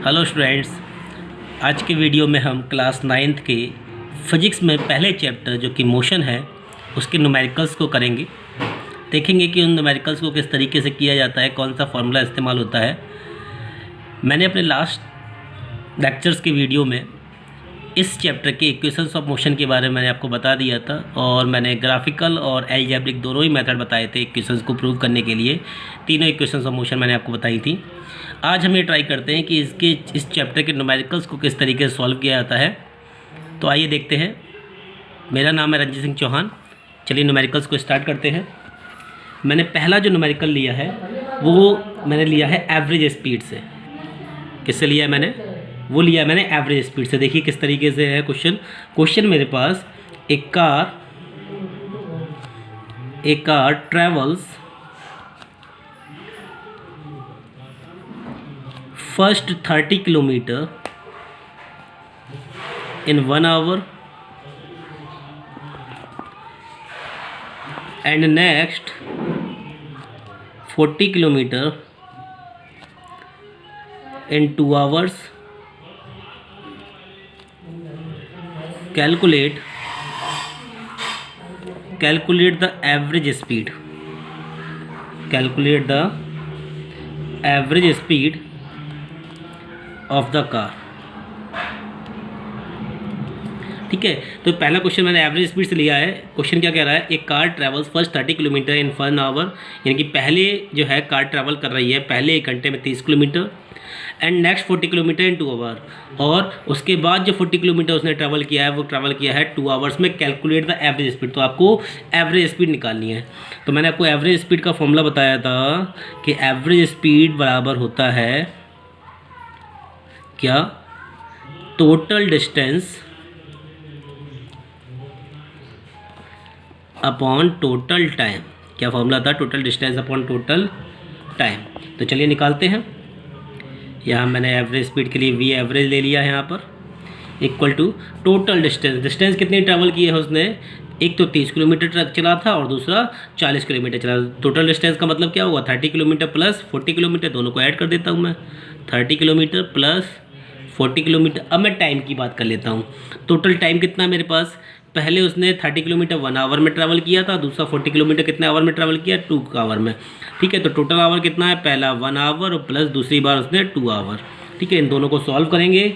Hello students, आज के video में हम क्लास 9th के फिजिक्स में पहले चैप्टर जो कि मोशन है उसके न्यूमेरिकल्स को करेंगे। देखेंगे कि उन न्यूमेरिकल्स को किस तरीके से किया जाता है, कौन सा फार्मूला इस्तेमाल होता है। मैंने अपने लास्ट लेक्चर्स के वीडियो में इस चैप्टर के इक्वेशंस ऑफ मोशन के बारे में मैंने आपको बता दिया था और मैंने ग्राफिकल और एल्जेब्रिक दोनों ही मेथड बताए थे इक्वेशंस को प्रूव करने के लिए। तीनों इक्वेशंस ऑफ मोशन मैंने आपको बताई थी। आज हम ये ट्राई करते हैं कि इस चैप्टर के न्यूमेरिकल्स को किस तरीके से सॉल्व किया जाता है। तो आइए देखते हैं। मेरा नाम है रंजीत सिंह चौहान। चलिए न्यूमेरिकल्स को स्टार्ट करते हैं। मैंने पहला जो न्यूमेरिकल लिया है वो मैंने लिया है एवरेज स्पीड से। किससे लिया है मैंने? वो लिया है मैंने एवरेज स्पीड से। देखिए किस तरीके से है क्वेश्चन मेरे पास। एक car travels first 30 kilometre in 1 hour and next 40 kilometer in 2 hours. Calculate the average speed. Calculate the average speed of the car. ठीक है, तो पहला क्वेश्चन मैंने एवरेज स्पीड से लिया है। क्वेश्चन क्या कह रहा है? एक car travels first 30 kilometre in 1 hour, यानी कि पहले जो है कार ट्रैवल कर रही है पहले 1 घंटे में 30 kilometre and next 40 kilometre in 2 hour, और उसके बाद जो 40 किलोमीटर उसने ट्रैवल किया है वो ट्रैवल किया है 2 आवर्स में। कैलकुलेट द एवरेज स्पीड, तो आपको एवरेज स्पीड निकालनी है। तो मैंने आपको एवरेज स्पीड का फॉर्मूला बताया था कि एवरेज स्पीड बराबर होता है क्या? Total distance upon total time. क्या फॉर्मूला था? Total distance upon total time. तो चलिए निकालते हैं। यहाँ मैंने एवरेज स्पीड के लिए वी एवरेज ले लिया है यहाँ पर, इक्वल टू टोटल डिस्टेंस कितनी ट्रैवल की है उसने? एक तो 30 किलोमीटर ट्रक चला था और दूसरा 40 किलोमीटर चला। टोटल डिस्टेंस का मतलब क्या होगा? 30 किलोमीटर प्लस 40 किलोमीटर, दोनों को ऐड कर देता हूँ मैं। 30 किलोमीटर प्लस 40 किलोमीटर। अब मैं टाइम की बात कर लेता हूँ। टोटल टाइम कितना है मेरे पास? पहले उसने 30 किलोमीटर 1 आवर में ट्रैवल किया था, दूसरा 40 किलोमीटर कितने आवर में ट्रैवल किया? 2 आवर में। ठीक है, तो टोटल आवर कितना है? पहला 1 आवर और प्लस दूसरी बार उसने 2 आवर। ठीक है, इन दोनों को सॉल्व करेंगे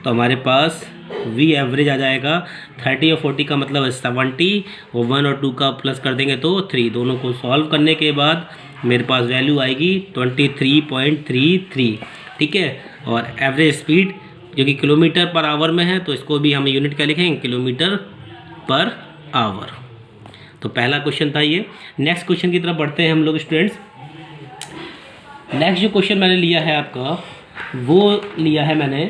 तो हमारे पास वी एवरेज आ जाएगा। 30 और 40 का मतलब है 70, और 1 और 2 का प्लस कर देंगे तो 3। दोनों को सॉल्व करने के बाद मेरे पास वैल्यू आएगी 23.33। ठीक है, और एवरेज स्पीड जो कि किलोमीटर पर आवर में है तो इसको भी हम यूनिट क्या लिखेंगे? Kilometre per our. तो पहला क्वेश्चन था ये। नेक्स्ट क्वेश्चन की तरफ बढ़ते हैं हम लोग स्टूडेंट्स। नेक्स्ट जो क्वेश्चन मैंने लिया है आपका, वो लिया है मैंने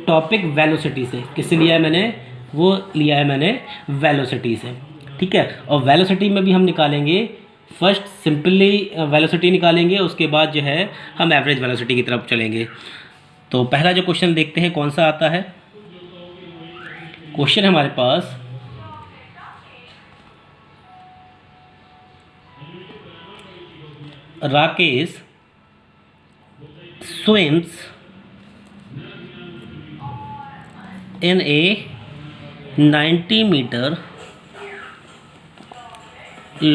टॉपिक वेलोसिटी से। किससे लिया है मैंने? वो लिया है मैंने वेलोसिटी से। ठीक है, और वेलोसिटी में भी हम निकालेंगे, फर्स्ट सिंपली वेलोसिटी निकालेंगे, उसके बाद जो है हम एवरेज वेलोसिटी की तरफ चलेंगे। तो पहला जो क्वेश्चन देखते हैं कौन सा आता है। क्वेश्चन हमारे पास Rakesh swims in a 90-meter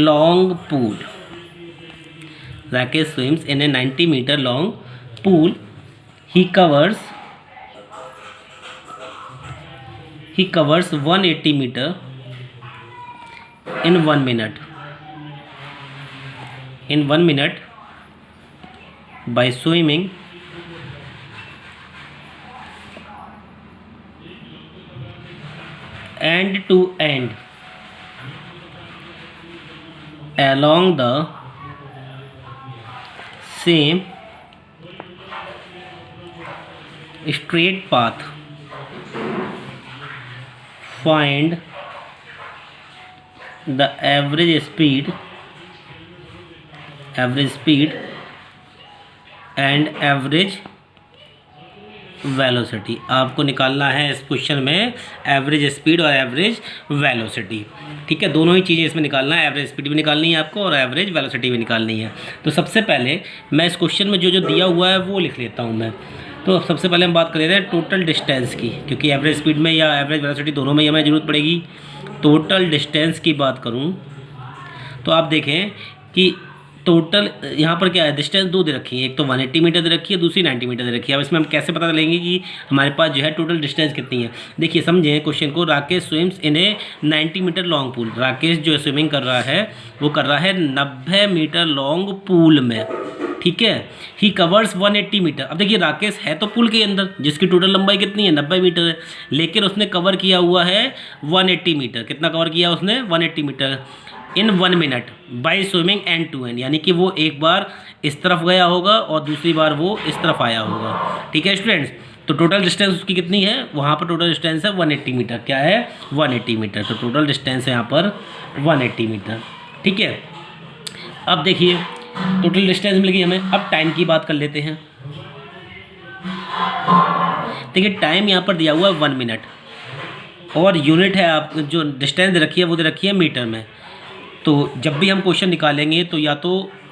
long pool. Rakesh swims in a 90-meter long pool. He covers 180 meter in 1 minute. In 1 minute by swimming end to end along the same straight path. Find the average speed and average velocity. आपको निकालना है इस question में average speed और average velocity. ठीक है, दोनों ही चीज़ें इसमें निकालना है, एवरेज स्पीड भी निकालनी है आपको और एवरेज वेलोसिटी भी निकालनी है। तो सबसे पहले मैं इस क्वेश्चन में जो जो दिया हुआ है वो लिख लेता हूँ मैं। तो सबसे पहले हम बात कर रहे हैं टोटल डिस्टेंस की, क्योंकि एवरेज स्पीड में या एवरेज वेलोसिटी दोनों में हमें ज़रूरत पड़ेगी। टोटल डिस्टेंस की बात करूं तो आप देखें कि टोटल यहाँ पर क्या है, डिस्टेंस दो दे रखी है, एक तो 180 मीटर दे रखी है, दूसरी 90 मीटर दे रखी है। अब इसमें हम कैसे पता चलेंगे कि हमारे पास जो है टोटल डिस्टेंस कितनी है। देखिए समझें क्वेश्चन को, Rakesh swims in a 90 metre long pool. Rakesh जो स्विमिंग कर रहा है वो कर रहा है 90 मीटर लॉन्ग पूल में, ठीक है। He covers 180 metre. अब देखिए राकेश है तो पुल के अंदर, जिसकी टोटल लंबाई कितनी है, 90 मीटर है, लेकिन उसने कवर किया हुआ है 180 मीटर। कितना कवर किया उसने, 180 metre in 1 minute by swimming and to end, यानी कि वो एक बार इस तरफ गया होगा और दूसरी बार वो इस तरफ आया होगा, ठीक है स्टूडेंट्स। तो टोटल डिस्टेंस उसकी कितनी है, वहाँ पर टोटल डिस्टेंस है 180 मीटर। क्या है, 180 मीटर। तो टोटल डिस्टेंस है यहाँ पर 180 मीटर, ठीक है। अब देखिए टोटल डिस्टेंस मिल गई हमें। अब टाइम की बात कर लेते हैं। देखिए टाइम यहाँ पर दिया हुआ है 1 मिनट और यूनिट है, आप जो डिस्टेंस दे रखी है वो दे रखी है मीटर में। तो जब भी हम क्वेश्चन निकालेंगे तो या तो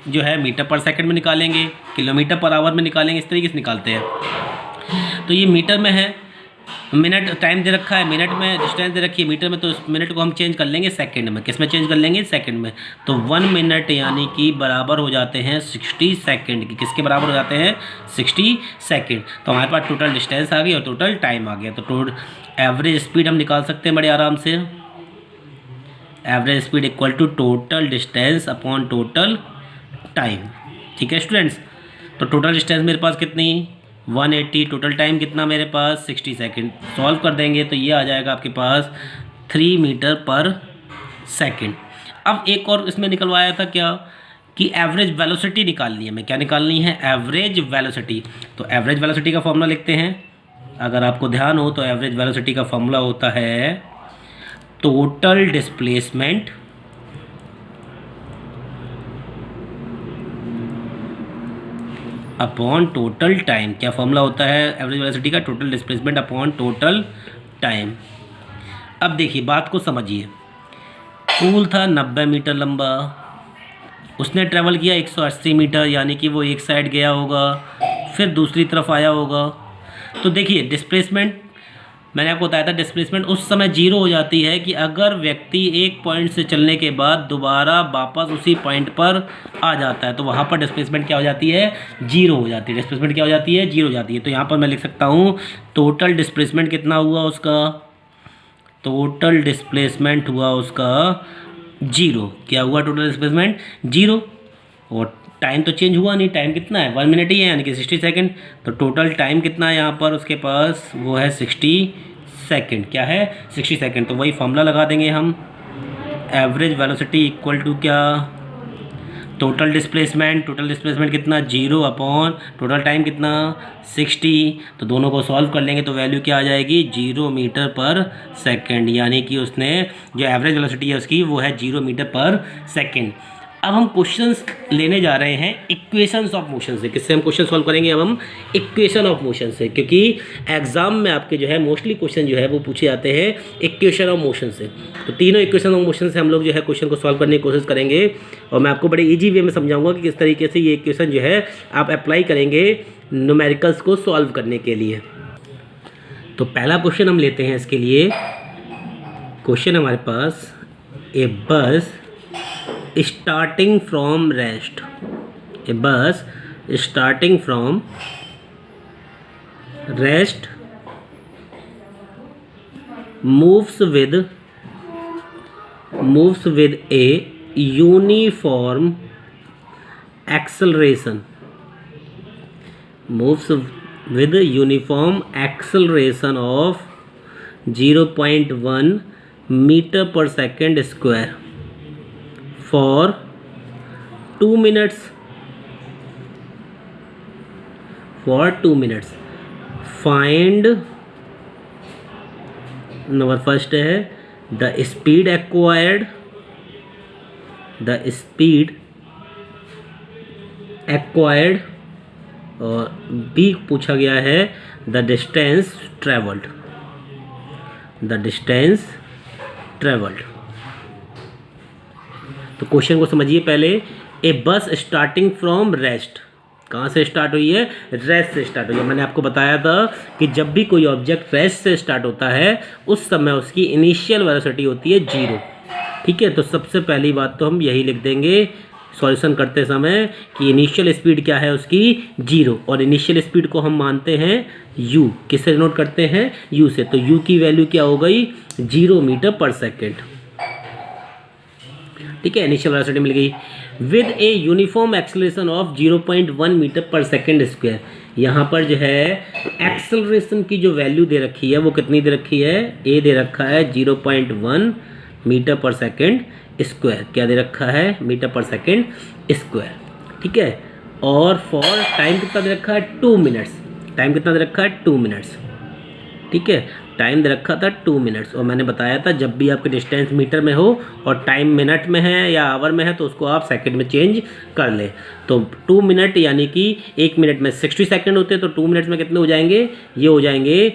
जो है मीटर पर सेकंड में निकालेंगे, किलोमीटर पर आवर में निकालेंगे, इस तरीके से निकालते हैं। तो ये मीटर में है, मिनट टाइम दे रखा है, मिनट में डिस्टेंस दे रखी है मीटर में, तो इस मिनट को हम चेंज कर लेंगे सेकंड में। किस में चेंज कर लेंगे, सेकंड में। तो 1 मिनट यानी कि बराबर हो जाते हैं 60 सेकंड की। किसके बराबर हो जाते हैं, 60 सेकंड। तो हमारे पास टोटल डिस्टेंस आ गई और टोटल टाइम आ गया। तो टोटल एवरेज स्पीड हम निकाल सकते हैं बड़े आराम से। Average speed equal to total distance upon total time, ठीक है स्टूडेंट्स। तो टोटल डिस्टेंस मेरे पास कितनी, 180, टोटल टाइम कितना मेरे पास 60 सेकंड। सॉल्व कर देंगे तो ये आ जाएगा आपके पास 3 मीटर पर सेकंड। अब एक और इसमें निकलवाया था क्या कि एवरेज वेलोसिटी निकालनी है। हमें क्या निकालनी है, एवरेज वेलोसिटी। तो एवरेज वेलोसिटी का फॉर्मूला लिखते हैं। अगर आपको ध्यान हो तो एवरेज वेलोसिटी का फॉर्मूला होता है total displacement upon total time. क्या फॉर्मूला होता है एवरेज वेलोसिटी का, total displacement upon total time. अब देखिए बात को समझिए। पूल था 90 मीटर लंबा, उसने ट्रेवल किया 180 मीटर, यानी कि वो एक साइड गया होगा फिर दूसरी तरफ आया होगा। तो देखिए डिस्प्लेसमेंट मैंने आपको बताया था, डिस्प्लेसमेंट उस समय 0 हो जाती है कि अगर व्यक्ति एक पॉइंट से चलने के बाद दोबारा वापस उसी पॉइंट पर आ जाता है, तो वहाँ पर डिस्प्लेसमेंट क्या हो जाती है, 0 हो जाती है। डिस्प्लेसमेंट क्या हो जाती है, 0 हो जाती है। तो यहाँ पर मैं लिख सकता हूँ टोटल डिस्प्लेसमेंट कितना हुआ उसका, टोटल डिस्प्लेसमेंट हुआ उसका 0। क्या हुआ टोटल डिस्प्लेसमेंट, 0। और टाइम तो चेंज हुआ नहीं, टाइम कितना है, 1 मिनट ही है, यानी कि 60 सेकंड। तो टोटल टाइम कितना है यहाँ पर उसके पास, वो है 60 सेकंड। क्या है, 60 सेकंड। तो वही फॉर्मूला लगा देंगे हम, एवरेज वेलोसिटी इक्वल टू क्या, टोटल डिस्प्लेसमेंट। टोटल डिस्प्लेसमेंट कितना, 0 अपॉन टोटल टाइम कितना 60। तो दोनों को सॉल्व कर लेंगे तो वैल्यू क्या आ जाएगी, 0 मीटर पर सेकंड। यानी कि उसने जो एवरेज वेलोसिटी है उसकी वो है 0 मीटर पर सेकंड। अब हम क्वेश्चंस लेने जा रहे हैं इक्वेशंस ऑफ मोशन से। किससे हम क्वेश्चन सॉल्व करेंगे, अब हम इक्वेशन ऑफ मोशन से, क्योंकि एग्जाम में आपके जो है मोस्टली क्वेश्चन जो है वो पूछे जाते हैं इक्वेशन ऑफ मोशन से। तो तीनों इक्वेशन ऑफ मोशन से हम लोग जो है क्वेश्चन को सॉल्व करने की कोशिश करेंगे और मैं आपको बड़े ईजी वे में समझाऊंगा कि किस तरीके से ये इक्वेशन जो है आप अप्लाई करेंगे न्यूमेरिकल्स को सॉल्व करने के लिए। तो पहला क्वेश्चन हम लेते हैं इसके लिए। क्वेश्चन हमारे पास, ए बस starting from rest, a bus starting from rest moves with a uniform acceleration, moves with a uniform acceleration of 0.1 meter per second square for 2 minutes. Find, number first है द स्पीड एक्वायर्ड, और B पूछा गया है the distance travelled, तो question को समझिए पहले। ए बस स्टार्टिंग फ्रॉम रेस्ट, कहाँ से स्टार्ट हुई है? रेस्ट से स्टार्ट हुई है। मैंने आपको बताया था कि जब भी कोई ऑब्जेक्ट रेस्ट से स्टार्ट होता है उस समय उसकी इनिशियल वेलोसिटी होती है 0। ठीक है, तो सबसे पहली बात तो हम यही लिख देंगे सॉल्यूशन करते समय कि इनिशियल स्पीड क्या है उसकी 0, और इनिशियल स्पीड को हम मानते हैं u। किससे नोट करते हैं? u से। तो u की वैल्यू क्या हो गई? 0 मीटर पर सेकेंड। ठीक है, इनिशियल वेलोसिटी मिल गई with a uniform acceleration of 0.1 metre per second square. यहाँ पर जो है एक्सेलरेशन की जो वैल्यू दे रखी है वो कितनी दे रखी है? ए दे रखा है 0.1 मीटर पर सेकेंड स्क्वायर। क्या दे रखा है? Metre per second square. ठीक है, और फॉर टाइम कितना दे रखा है? 2 मिनट्स। टाइम कितना दे रखा है? 2 मिनट्स। ठीक है, टाइम दे रखा था 2 मिनट्स, और मैंने बताया था जब भी आपके डिस्टेंस मीटर में हो और टाइम मिनट में है या आवर में है तो उसको आप सेकंड में चेंज कर ले। तो 2 मिनट यानी कि 1 मिनट में 60 सेकंड होते हैं, तो 2 मिनट्स में कितने हो जाएंगे? ये हो जाएंगे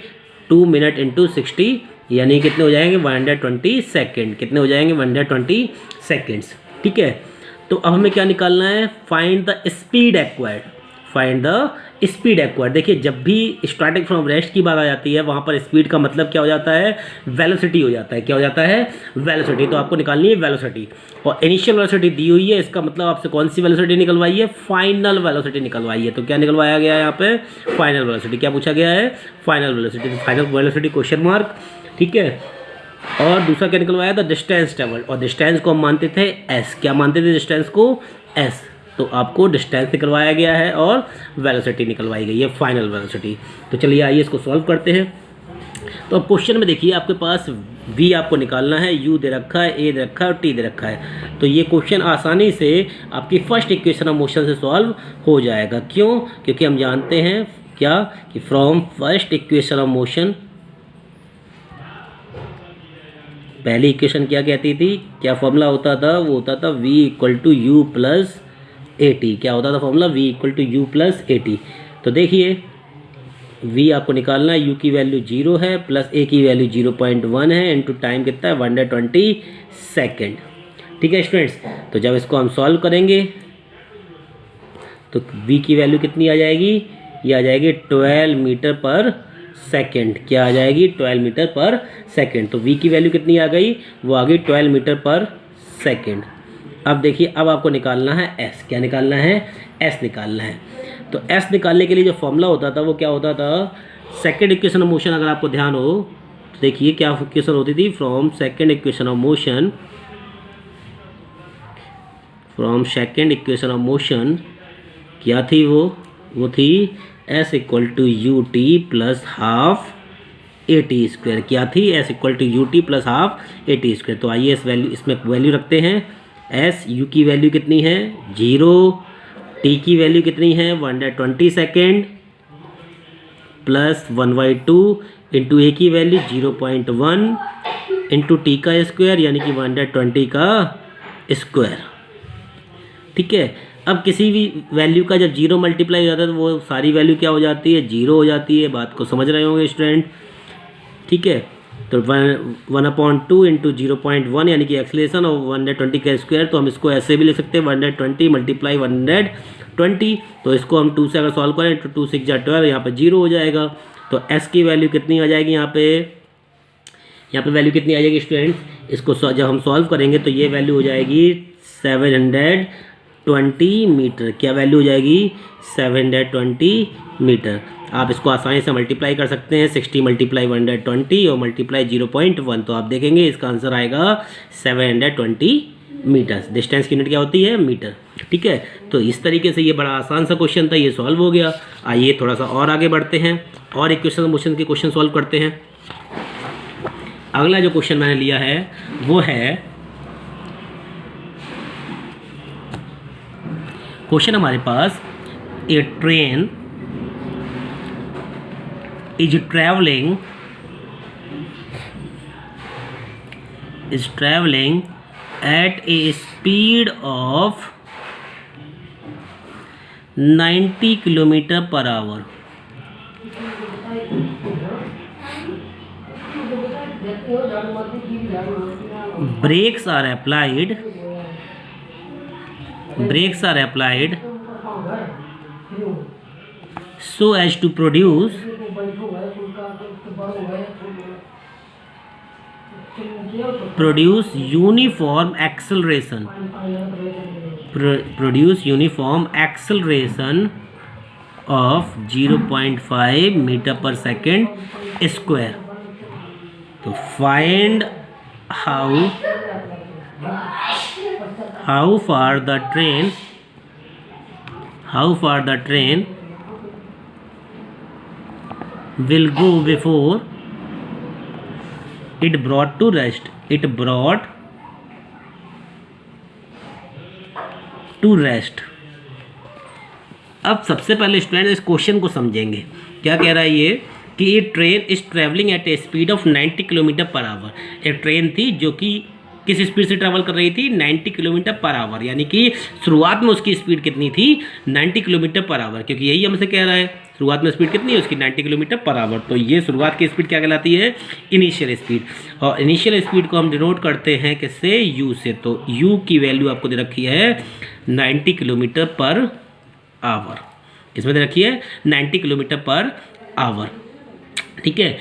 2 मिनट इंटू 60 यानी कितने हो जाएंगे? 120 सेकेंड। कितने हो जाएंगे? 120 सेकेंड्स। ठीक है, तो अब हमें क्या निकालना है? Find the speed acquired. Find the speed acquired. देखिए, जब भी स्टार्टिंग फ्रॉम रेस्ट की बात आ जाती है वहाँ पर स्पीड का मतलब क्या हो जाता है? वेलोसिटी हो जाता है। क्या हो जाता है? वेलोसिटी। तो आपको निकालनी है वेलोसिटी, और इनिशियल वेलोसिटी दी हुई है, इसका मतलब आपसे कौन सी वेलोसिटी निकलवाई है? फाइनल वेलोसिटी निकलवाई है। तो क्या निकलवाया गया है यहाँ पे? Final velocity. क्या पूछा गया है? Final velocity. तो फाइनल वेलोसिटी क्वेश्चन मार्क। ठीक है, और दूसरा क्या निकलवाया था? डिस्टेंस ट्रेवल, और डिस्टेंस को हम मानते थे एस। क्या मानते थे डिस्टेंस को? एस। तो आपको डिस्टेंस निकलवाया गया है और वेलोसिटी निकलवाई गई है, फाइनल वेलोसिटी। तो चलिए आइए इसको सॉल्व करते हैं। तो अब क्वेश्चन में देखिए आपके पास v आपको निकालना है, u दे रखा है, a दे रखा है और t दे रखा है। तो ये क्वेश्चन आसानी से आपकी फर्स्ट इक्वेशन ऑफ मोशन से सॉल्व हो जाएगा। क्यों? क्योंकि हम जानते हैं क्या कि from first equation of motion, पहली इक्वेशन क्या कहती थी? क्या फॉर्मूला होता था? वो होता था v equal to U plus A T. क्या होता था formula? v equal to U plus A T. तो देखिए v आपको निकालना है, u की वैल्यू 0 है प्लस a की वैल्यू 0.1 है, इनटू टाइम कितना है? 120 सेकेंड। ठीक है स्टूडेंट्स, तो जब इसको हम सॉल्व करेंगे तो v की वैल्यू कितनी आ जाएगी? ये आ जाएगी 12 मीटर पर सेकेंड। क्या आ जाएगी? 12 मीटर पर सेकेंड। तो v की वैल्यू कितनी आ गई? वो आ गई 12 मीटर पर सेकेंड। अब देखिए, अब आपको निकालना है s। क्या निकालना है? s निकालना है। तो s निकालने के लिए जो फॉर्मूला होता था वो क्या होता था? Second equation of motion. अगर आपको ध्यान हो तो देखिए क्या इक्वेशन होती थी? From second equation of motion, from second equation of motion क्या थी? वो थी s equal to U T plus half A T square. क्या थी? s equal to U T plus half A T square. तो आइए इसमें वैल्यू रखते हैं। s u की वैल्यू कितनी है? 0। t की वैल्यू कितनी है? 120 सेकेंड प्लस 1/2 इंटू ए की वैल्यू 0.1 इंटू टी का स्क्वायर यानी कि 120 का स्क्वायर। ठीक है, अब किसी भी वैल्यू का जब 0 मल्टीप्लाई हो जाता है तो वो सारी वैल्यू क्या हो जाती है? 0 हो जाती है। बात को समझ रहे होंगे स्टूडेंट। ठीक है, तो 1/2 इंटू 0.1 यानी कि एक्सेलरेशन और 120 का स्क्वायर। तो हम इसको ऐसे भी ले सकते हैं 120 मल्टीप्लाई 120। तो इसको हम 2 से अगर सॉल्व करें तो 2 6 12, यहाँ पे 0 हो जाएगा। तो s की वैल्यू कितनी आ जाएगी? यहाँ पे वैल्यू कितनी आ जाएगी स्टूडेंट्स? इसको जब हम सॉल्व करेंगे तो ये वैल्यू हो जाएगी 720 मीटर। क्या वैल्यू हो जाएगी? 720 मीटर। आप इसको आसानी से मल्टीप्लाई कर सकते हैं, 60 मल्टीप्लाई 120 और मल्टीप्लाई 0.1। तो आप देखेंगे इसका आंसर आएगा 720 मीटर्स। डिस्टेंस की यूनिट क्या होती है? मीटर। ठीक है, तो इस तरीके से ये बड़ा आसान सा क्वेश्चन था, ये सॉल्व हो गया। आइए थोड़ा सा और आगे बढ़ते हैं और इक्वेशन मोशन के क्वेश्चन सॉल्व करते हैं। अगला जो क्वेश्चन मैंने लिया है वो है, क्वेश्चन हमारे पास, a train is traveling at a speed of 90 kilometre per hour. Brakes are applied so as to produce uniform acceleration of 0.5 meter per second square. तो find how far the train will go before it brought to rest. अब सबसे पहले student इस question को समझेंगे। क्या कह रहा है ये कि ये train is travelling eight A speed of 90 kilometre per our. एक ट्रेन थी जो कि किस स्पीड से ट्रैवल कर रही थी, 90 किलोमीटर पर आवर, यानी कि शुरुआत में उसकी स्पीड कितनी थी, 90 किलोमीटर पर आवर, क्योंकि यही हमसे कह रहा है शुरुआत में स्पीड कितनी है उसकी, 90 किलोमीटर पर आवर। तो ये शुरुआत की स्पीड क्या कहलाती है, इनिशियल स्पीड। और इनिशियल स्पीड को हम डिनोट करते हैं किससे, यू से। तो यू की वैल्यू आपको दे रखी है 90 किलोमीटर पर आवर। किसमें दे रखी है, 90 किलोमीटर पर आवर। ठीक है,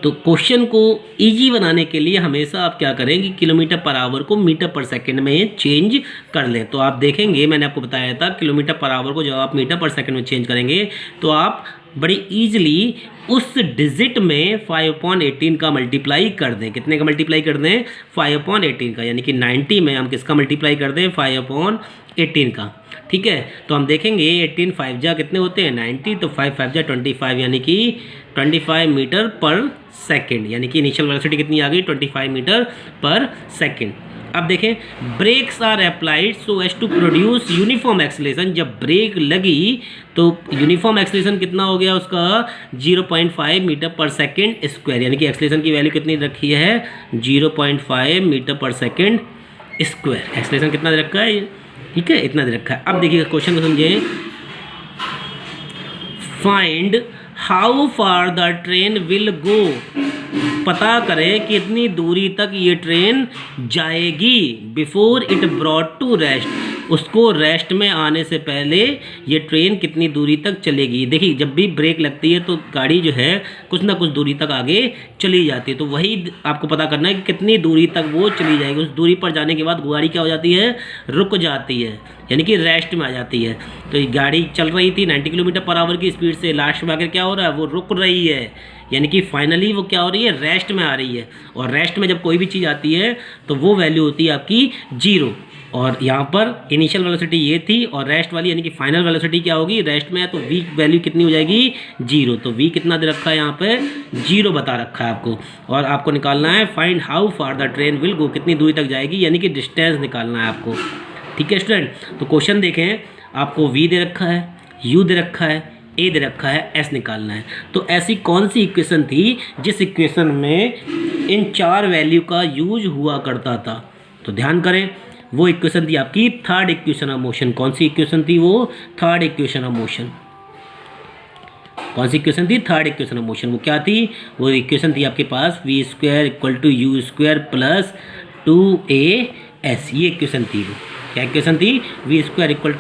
तो क्वेश्चन को इजी बनाने के लिए हमेशा आप क्या करें कि किलोमीटर पर आवर को मीटर पर सेकंड में चेंज कर लें। तो आप देखेंगे, मैंने आपको बताया था किलोमीटर पर आवर को जब आप मीटर पर सेकंड में चेंज करेंगे तो आप बड़ी ईजिली उस डिजिट में 5/18 का मल्टीप्लाई कर दें। कितने का मल्टीप्लाई कर दें, 5/18 का, यानी कि 90 में हम किसका मल्टीप्लाई कर दें, 5/18 का। ठीक है, तो हम देखेंगे 18 5 जा कितने होते हैं, 90, तो 5 5 जा 25, यानी कि 25 मीटर पर सेकेंड, यानी कि इनिशियल वेलोसिटी कितनी आ गई, 25 मीटर पर सेकेंड। अब देखें, brakes are applied so as to produce uniform acceleration. जब ब्रेक लगी तो यूनिफॉर्म एक्सीलरेशन कितना हो गया उसका, 0.5 मीटर पर सेकेंड स्क्वायर, यानी कि एक्सीलरेशन की वैल्यू कितनी रखी है, 0.5 metre per second square. Acceleration कितना दे रखा है, ठीक है, इतना दे रखा है। अब देखिए क्वेश्चन को समझें, find how far the train will go. पता करें कितनी दूरी तक ये ट्रेन जाएगी, before it brought to rest, उसको रेस्ट में आने से पहले ये ट्रेन कितनी दूरी तक चलेगी। देखिए, जब भी ब्रेक लगती है तो गाड़ी जो है कुछ ना कुछ दूरी तक आगे चली जाती है, तो वही आपको पता करना है कि कितनी दूरी तक वो चली जाएगी। उस दूरी पर जाने के बाद गाड़ी क्या हो जाती है, रुक जाती है, यानी कि रेस्ट में आ जाती है। तो ये गाड़ी चल रही थी 90 किलोमीटर पर आवर की स्पीड से, लास्ट में आकर क्या हो रहा है, वो रुक रही है, यानी कि फाइनली वो क्या हो रही है, रेस्ट में आ रही है। और रेस्ट में जब कोई भी चीज़ आती है तो वो वैल्यू होती है आपकी 0। और यहाँ पर इनिशियल वेलोसिटी ये थी और रेस्ट वाली, यानी कि फाइनल वेलोसिटी क्या होगी, रेस्ट में है तो v वैल्यू कितनी हो जाएगी, 0। तो v कितना दे रखा है यहाँ पे, 0 बता रखा है आपको। और आपको निकालना है find how far the train will गो, कितनी दूरी तक जाएगी, यानी कि डिस्टेंस निकालना है आपको। ठीक है स्टूडेंट, तो क्वेश्चन देखें, आपको v दे रखा है, u दे रखा है, a दे रखा है, s निकालना है। तो ऐसी कौन सी इक्वेशन थी जिस इक्वेशन में इन 4 वैल्यू का यूज हुआ करता था, तो ध्यान करें, वो इक्वेशन थी आपकी थर्ड इक्वेशन ऑफ मोशन। कौन सी इक्वेशन थी वो, थर्ड इक्वेशन ऑफ मोशन। कौन सी इक्वेशन थी, थर्ड इक्वेशन ऑफ मोशन। वो क्या थी, वो इक्वेशन थी आपके पास v² = u² + 2as। ये इक्वेशन थी, वो क्या इक्वेशन थी, v² =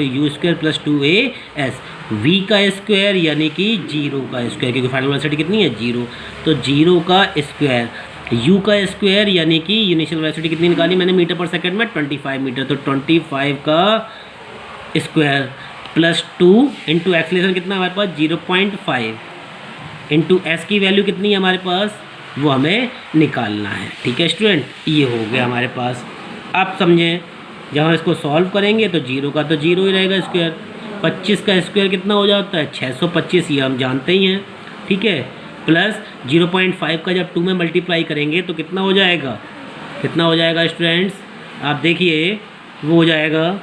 u² + 2as। v का स्क्वायर यानी कि 0 का स्क्वायर, क्योंकि फाइनल वेलोसिटी कितनी है, 0, तो 0 का स्क्वायर। u का स्क्वायर यानी कि इनिशियल वेलोसिटी कितनी निकाली मैंने मीटर पर सेकंड में, 25 मीटर, तो 25 का स्क्वायर + 2 इंटू एक्सीलरेशन कितना हमारे पास, 0.5 इंटू s की वैल्यू कितनी है हमारे पास, वो हमें निकालना है। ठीक है स्टूडेंट, ये हो गया हमारे पास। आप समझें, जब हम इसको सॉल्व करेंगे तो 0 का तो 0 ही रहेगा स्क्वायर, 25 का स्क्वायर कितना हो जाता है, 625, ये हम जानते ही हैं। ठीक है, प्लस 0.5 का जब 2 में मल्टीप्लाई करेंगे तो कितना हो जाएगा, कितना हो जाएगा स्टूडेंट्स, आप देखिए, वो हो जाएगा,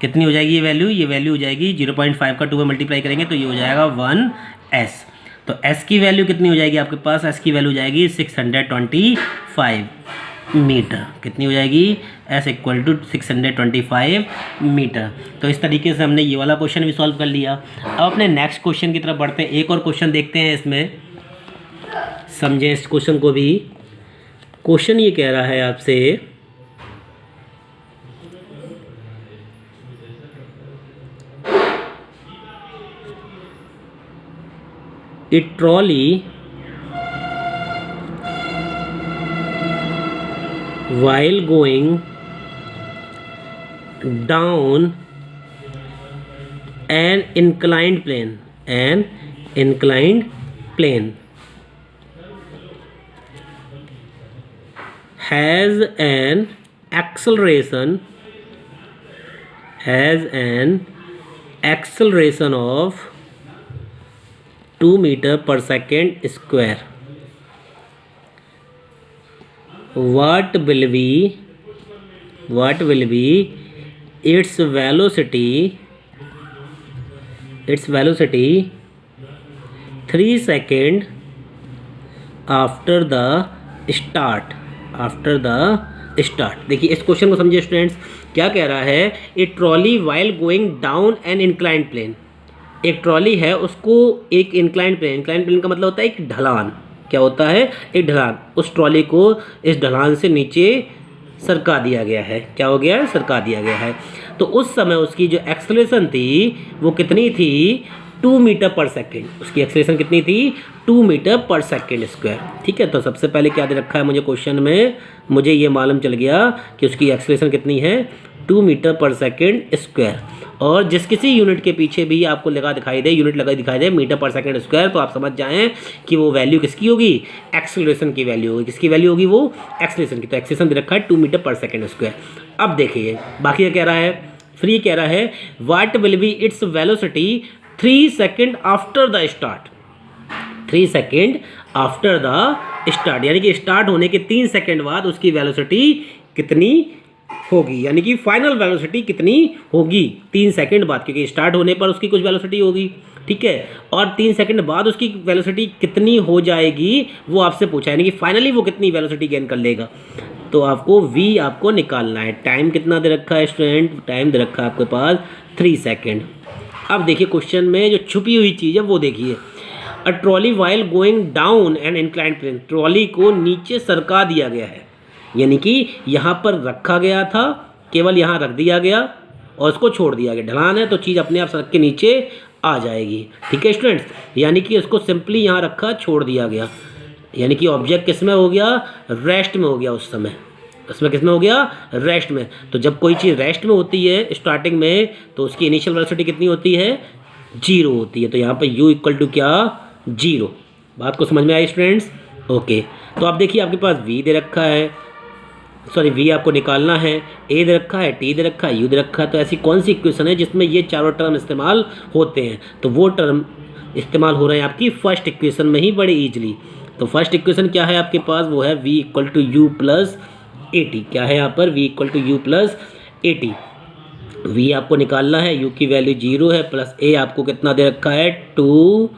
कितनी हो जाएगी ये वैल्यू हो जाएगी 0.5 का 2 में मल्टीप्लाई करेंगे तो ये हो जाएगा 1s। तो s की वैल्यू कितनी हो जाएगी आपके पास, s की वैल्यू हो जाएगी 625 मीटर। कितनी हो जाएगी, s = 625 मीटर। तो इस तरीके से हमने ये वाला क्वेश्चन भी सॉल्व कर लिया। अब अपने नेक्स्ट क्वेश्चन की तरफ बढ़ते हैं। एक और क्वेश्चन देखते हैं, इसमें समझें इस क्वेश्चन को भी। क्वेश्चन ये कह रहा है आपसे, A trolley while going down an inclined plane has an acceleration of 2 meter per second square. What will be its velocity 3 seconds after the start? देखिए इस क्वेश्चन को समझिए स्टूडेंट्स, क्या कह रहा है? A trolley while going down an inclined plane, एक trolley है उसको एक इंक्लाइंड प्लेन का मतलब होता है एक ढलान, क्या होता है? एक ढलान। उस ट्रॉली को इस ढलान से नीचे सरका दिया गया है, क्या हो गया? सरका दिया गया है। तो उस समय उसकी जो एक्सेलरेशन थी वो कितनी थी? 2 मीटर पर सेकेंड। उसकी एक्सेलरेशन कितनी थी? 2 मीटर पर सेकेंड स्क्वायर। ठीक है, तो सबसे पहले क्या दे रखा है मुझे क्वेश्चन में? मुझे ये मालूम चल गया कि उसकी एक्सेलरेशन कितनी है? 2 मीटर पर सेकेंड स्क्वायर। और जिस किसी यूनिट के पीछे भी आपको यूनिट लगा दिखाई दे मीटर पर सेकेंड स्क्वायर, तो आप समझ जाएं कि वो वैल्यू किसकी होगी? एक्सेलरेशन की वैल्यू होगी। किसकी वैल्यू होगी? वो एक्सेलरेशन की। तो एक्सेलरेशन दे रखा है 2 मीटर पर सेकेंड स्क्वायर। अब देखिए बाकी क्या कह रहा है? फ्री कह रहा है what will be its velocity 3 second after the start. 3 second after the start, यानी कि स्टार्ट होने के 3 सेकेंड बाद उसकी वेलोसिटी कितनी होगी, यानी कि फाइनल वेलोसिटी कितनी होगी 3 सेकेंड बाद, क्योंकि स्टार्ट होने पर उसकी कुछ वेलोसिटी होगी। ठीक है, और 3 सेकेंड बाद उसकी वेलोसिटी कितनी हो जाएगी वो आपसे पूछा, यानी कि फाइनली वो कितनी वेलोसिटी गेन कर लेगा। तो आपको v आपको निकालना है। टाइम कितना दे रखा है स्टूडेंट? टाइम दे रखा है आपके पास 3 सेकेंड। अब देखिए क्वेश्चन में जो छुपी हुई चीज़ है वो देखिए। A trolley while going down an inclined plane, trolley को नीचे सरका दिया गया है, यानी कि यहाँ पर रखा गया था, केवल यहाँ रख दिया गया और उसको छोड़ दिया गया। ढलान है तो चीज़ अपने आप सड़क के नीचे आ जाएगी। ठीक है स्टूडेंट्स, यानी कि उसको सिंपली यहाँ रखा, छोड़ दिया गया, यानी कि ऑब्जेक्ट किस में हो गया? रेस्ट में हो गया। उस समय उसमें किस में हो गया? रेस्ट में। तो जब कोई चीज़ रेस्ट में होती है स्टार्टिंग में, तो उसकी इनिशियल वेलोसिटी कितनी होती है? 0 होती है। तो यहाँ पर u इक्वल टू क्या? 0। बात को समझ में आई स्टूडेंट्स? ओके, तो आप देखिए आपके पास v दे रखा है, सॉरी v आपको निकालना है, a दे रखा है, t दे रखा है, u दे रखा है। तो ऐसी कौन सी इक्वेशन है जिसमें ये चारों टर्म इस्तेमाल होते हैं? तो वो टर्म इस्तेमाल हो रहे हैं आपकी फर्स्ट इक्वेशन में ही बड़े ईजिली। तो फर्स्ट इक्वेशन क्या है आपके पास? वो है v equal to U plus A T. क्या है यहाँ पर? v equal to U plus A T. v आपको निकालना है, u की वैल्यू 0 है, प्लस a आपको कितना दे रखा है? 2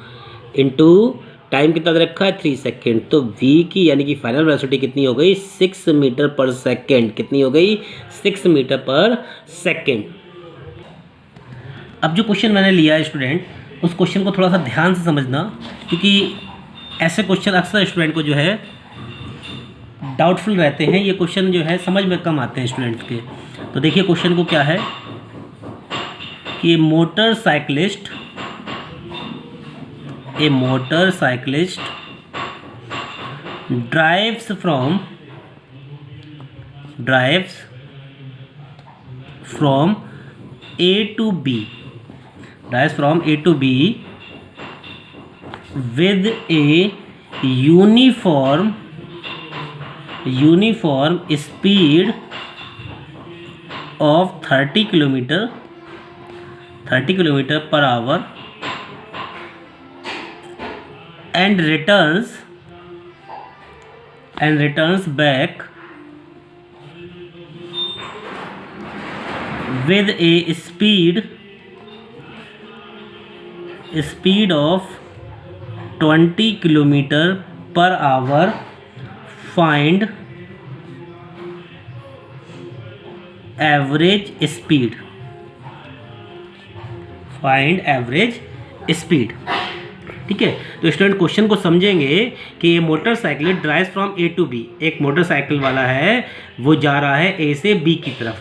इंटू टाइम कितना दे रखा है? 3 सेकेंड। तो v की यानी कि फाइनल वेलोसिटी कितनी हो गई? 6 मीटर पर सेकेंड। कितनी हो गई? 6 मीटर पर सेकेंड। अब जो क्वेश्चन मैंने लिया है स्टूडेंट, उस क्वेश्चन को थोड़ा सा ध्यान से समझना, क्योंकि ऐसे क्वेश्चन अक्सर स्टूडेंट को जो है डाउटफुल रहते हैं। ये क्वेश्चन जो है समझ में कम आते हैं स्टूडेंट्स के। तो देखिए क्वेश्चन को क्या है कि motorcyclist drives from A to B with a uniform speed of 30 kilometer per hour and returns back with a speed of 20 kilometer per hour. Find average speed. ठीक है, तो स्टूडेंट क्वेश्चन को समझेंगे कि ये motorcycle drive from A to B, एक motorcycle वाला है वो जा रहा है ए से बी की तरफ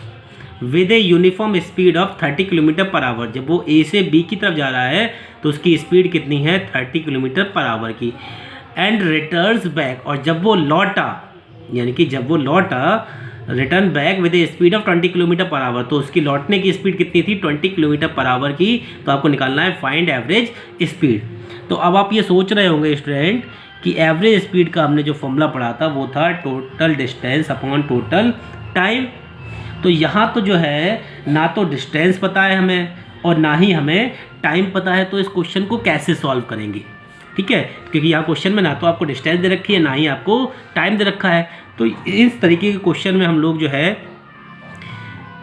with a uniform speed of 30 kilometre per our. जब वो ए से बी की तरफ जा रहा है तो उसकी स्पीड कितनी है 30 किलोमीटर पर आवर की। एंड रिटर्न्स बैक, और जब वो लौटा, यानी कि जब वो लौटा return back with A speed of 20 kilometre per our, तो उसकी लौटने की स्पीड कितनी थी 20 किलोमीटर पर आवर की। तो आपको निकालना है फाइंड एवरेज स्पीड। तो अब आप ये सोच रहे होंगे स्टूडेंट कि एवरेज स्पीड का हमने जो फॉर्मूला पढ़ा था वो था total distance upon total time. तो यहाँ तो जो है ना तो डिस्टेंस पता है हमें और ना ही हमें टाइम पता है, तो इस क्वेश्चन को कैसे सॉल्व करेंगे, ठीक है, क्योंकि यहाँ क्वेश्चन में ना तो आपको डिस्टेंस दे रखी है ना ही आपको टाइम दे रखा है। तो इस तरीके के क्वेश्चन में हम लोग जो है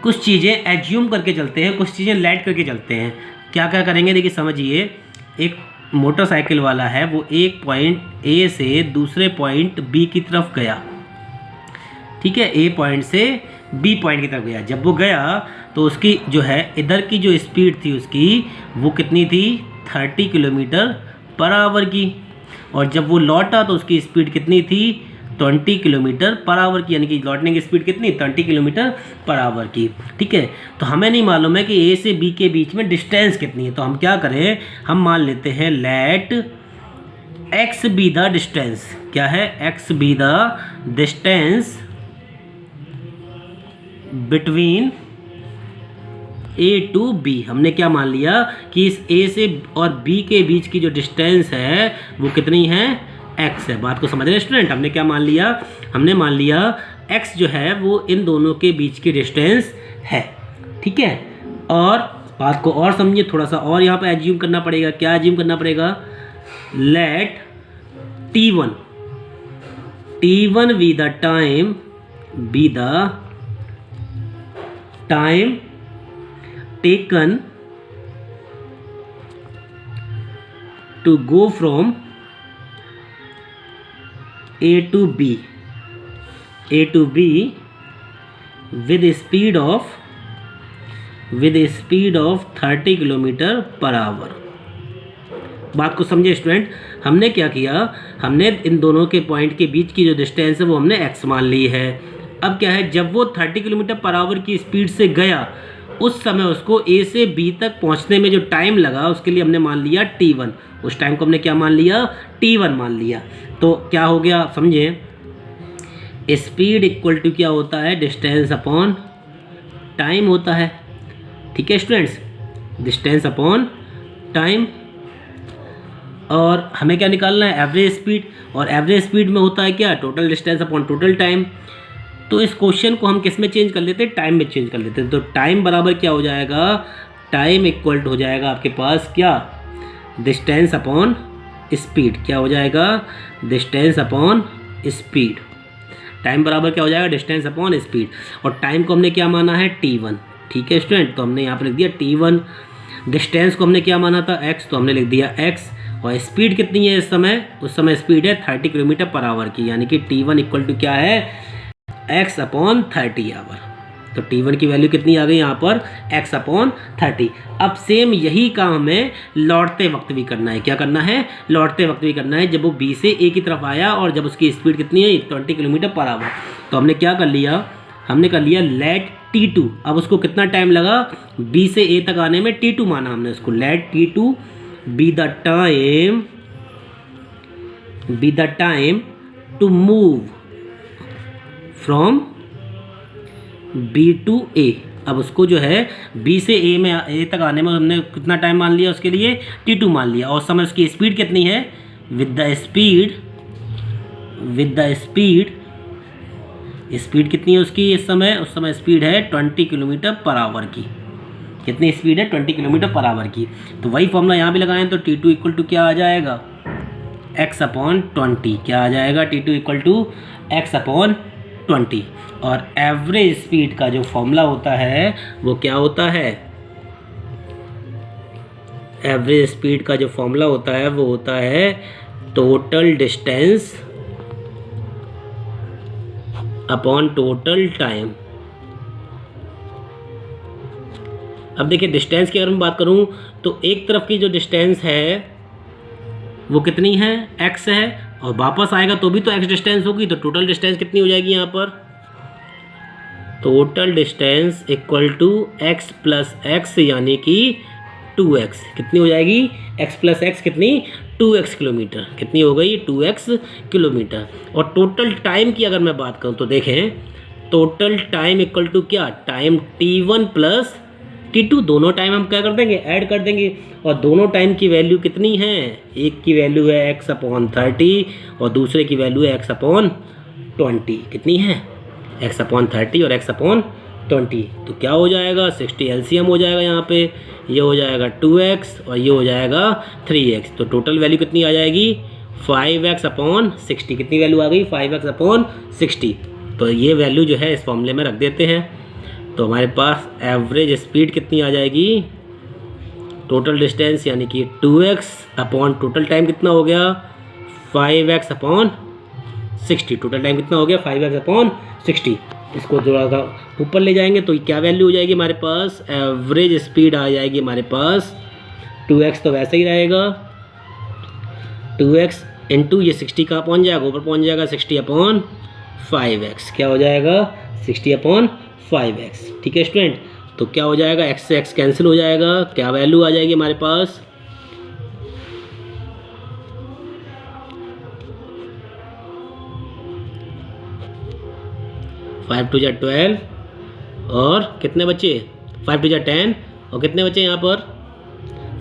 कुछ चीज़ें एज्यूम करके चलते हैं, कुछ चीज़ें लेट करके चलते हैं। क्या क्या करेंगे देखिए समझिए। एक मोटरसाइकिल वाला है, वो एक पॉइंट ए से दूसरे पॉइंट बी की तरफ गया, ठीक है, ए पॉइंट से बी पॉइंट की तरफ गया। जब वो गया तो उसकी जो है इधर की जो स्पीड थी उसकी वो कितनी थी 30 किलोमीटर पर आवर की, और जब वो लौटा तो उसकी स्पीड कितनी थी 20 किलोमीटर पर आवर की, यानी कि लौटने की स्पीड कितनी 30 किलोमीटर पर आवर की, ठीक है। तो हमें नहीं मालूम है कि ए से बी के बीच में डिस्टेंस कितनी है, तो हम क्या करें, हम मान लेते हैं let X be the distance. क्या है, X be the distance between A to B. हमने क्या मान लिया कि इस ए से और बी के बीच की जो डिस्टेंस है वो कितनी है x है। बात को समझ रहे हैं स्टूडेंट, हमने क्या मान लिया, हमने मान लिया x जो है वो इन दोनों के बीच की डिस्टेंस है, ठीक है। और बात को और समझिए थोड़ा सा, और यहाँ पे एज्यूम करना पड़ेगा। क्या एज्यूम करना पड़ेगा, let t1 be the time, be the time taken to go from A to B with a speed of 30 kilometre per our. बात को समझे स्टूडेंट, हमने क्या किया, हमने इन दोनों के पॉइंट के बीच की जो डिस्टेंस है वो हमने x मान ली है। अब क्या है, जब वो 30 किलोमीटर पर आवर की स्पीड से गया उस समय उसको ए से बी तक पहुंचने में जो टाइम लगा उसके लिए हमने मान लिया t1। उस टाइम को हमने क्या मान लिया, t1 मान लिया। तो क्या हो गया समझे, स्पीड इक्वल टू क्या होता है, डिस्टेंस अपॉन टाइम होता है, ठीक है स्टूडेंट्स, डिस्टेंस अपॉन टाइम। और हमें क्या निकालना है, एवरेज स्पीड, और एवरेज स्पीड में होता है क्या, total distance upon total time. तो इस क्वेश्चन को हम किस में चेंज कर लेते हैं, टाइम में चेंज कर लेते हैं। तो टाइम बराबर क्या हो जाएगा, टाइम इक्वल टू हो जाएगा आपके पास क्या, डिस्टेंस अपॉन स्पीड। क्या हो जाएगा, डिस्टेंस अपॉन स्पीड। टाइम बराबर क्या हो जाएगा, डिस्टेंस अपॉन स्पीड। और टाइम को हमने क्या माना है t1, ठीक है स्टूडेंट। तो हमने यहाँ पर लिख दिया t1। डिस्टेंस को हमने क्या माना था x, तो हमने लिख दिया x। और स्पीड कितनी है इस समय, उस समय स्पीड है 30 किलोमीटर पर आवर की, यानी कि t1 इक्वल टू क्या है x अपॉन 30 आवर। तो t1 की वैल्यू कितनी आ गई यहाँ पर, x अपॉन 30। अब सेम यही काम हमें लौटते वक्त भी करना है। क्या करना है, लौटते वक्त भी करना है। जब वो b से a की तरफ आया और जब उसकी स्पीड कितनी है 20 किलोमीटर पर आवर, तो हमने क्या कर लिया, हमने कर लिया लेट t2। अब उसको कितना टाइम लगा, b से a तक आने में t2 माना हमने उसको। Let t2 be the time to move from B to A। अब उसको जो है B से A तक आने में हमने कितना टाइम मान लिया, उसके लिए t2 मान लिया। और समय उसकी स्पीड कितनी है, विद द स्पीड कितनी है उसकी इस समय, उस समय स्पीड है 20 किलोमीटर पर आवर की। कितनी स्पीड है, 20 किलोमीटर पर आवर की। तो वही फॉर्मूला यहाँ भी लगाएं तो t2 इक्वल टू क्या आ जाएगा, x अपॉन 20। क्या आ जाएगा, t2 equal to x upon 20। और एवरेज स्पीड का जो फॉर्मूला होता है वो क्या होता है, एवरेज स्पीड का जो फॉर्मूला होता है वो होता है total distance upon total time. अब देखिए डिस्टेंस की अगर मैं बात करूं तो एक तरफ की जो डिस्टेंस है वो कितनी है, x है, और वापस आएगा तो भी तो x डिस्टेंस होगी। तो टोटल डिस्टेंस कितनी हो जाएगी यहाँ पर, total distance equal to x plus X, यानी कि 2x कितनी हो जाएगी, x प्लस एक्स कितनी 2x किलोमीटर, कितनी हो गई 2x किलोमीटर। और टोटल टाइम की अगर मैं बात करूँ तो देखें टोटल टाइम इक्वल टू क्या, टाइम t1 प्लस t2, दोनों टाइम हम क्या कर देंगे, ऐड कर देंगे। और दोनों टाइम की वैल्यू कितनी है, एक की वैल्यू है x/30 और दूसरे की वैल्यू है x/20, कितनी है x/30 और x/20। तो क्या हो जाएगा 60 एलसीएम हो जाएगा यहाँ पे, ये हो जाएगा 2x और ये हो जाएगा 3x। तो टोटल वैल्यू कितनी आ जाएगी 5x/60, कितनी वैल्यू आ गई 5x/60। तो ये वैल्यू जो है इस फॉर्मूले में रख देते हैं। तो हमारे पास एवरेज स्पीड कितनी आ जाएगी, टोटल डिस्टेंस यानी कि 2x/ टोटल टाइम कितना हो गया 5x/60, टोटल टाइम कितना हो गया 5x/60। इसको थोड़ा सा ऊपर ले जाएंगे तो क्या वैल्यू हो जाएगी हमारे पास, एवरेज स्पीड आ जाएगी हमारे पास 2x तो वैसे ही रहेगा, 2x इंटू ये 60 का पहुँच जाएगा, ऊपर पहुँच जाएगा 60/5x, क्या हो जाएगा 60/5x। ठीक है स्टूडेंट, तो क्या हो जाएगा x से x कैंसिल हो जाएगा, क्या वैल्यू आ जाएगी हमारे पास 5 2 12 और कितने बचे 5 2 10 और कितने बचे यहाँ पर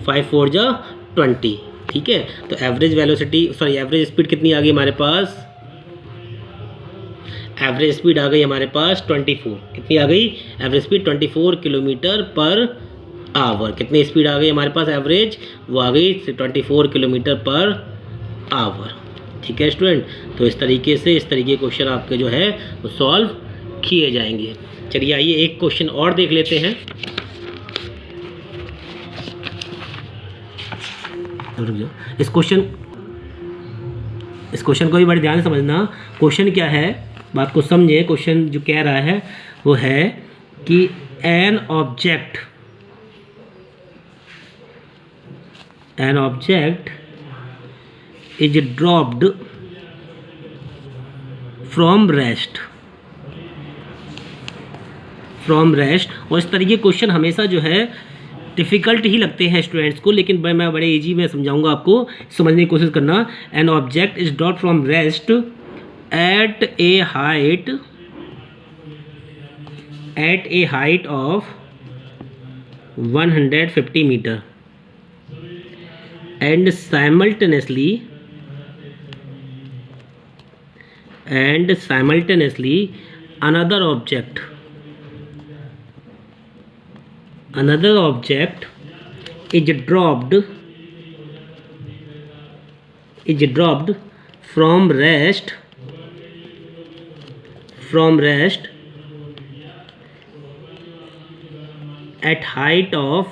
5 4 20। ठीक है, तो एवरेज वेलोसिटी एवरेज स्पीड कितनी आ गई हमारे पास, एवरेज स्पीड आ गई हमारे पास 24, कितनी आ गई average speed 24 kilometre per our. कितनी स्पीड आ गई हमारे पास एवरेज, वो आ गई 24 किलोमीटर पर आवर। ठीक है स्टूडेंट, तो इस तरीके के क्वेश्चन आपके जो है वो सॉल्व किए जाएंगे। चलिए आइए एक क्वेश्चन और देख लेते हैं। इस क्वेश्चन को भी बड़े ध्यान से समझना। क्वेश्चन क्या है, बात को समझे। क्वेश्चन जो कह रहा है वो है कि N object is dropped from rest. और इस तरीके क्वेश्चन हमेशा जो है डिफ़िकल्ट ही लगते हैं स्टूडेंट्स को, लेकिन मैं बड़े इजी में समझाऊंगा आपको, समझने की कोशिश करना। N object is dropped from rest at a height of 150 meter and simultaneously another object is dropped from rest at height of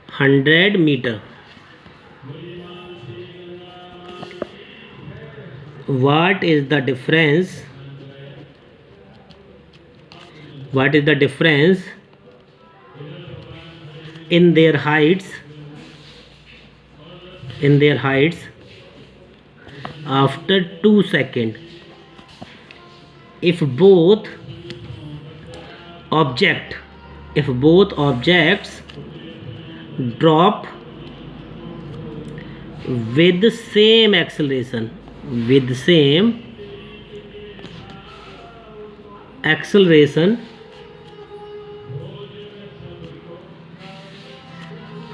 100 meter. What is the difference in their heights after 2 seconds if both objects drop with the same acceleration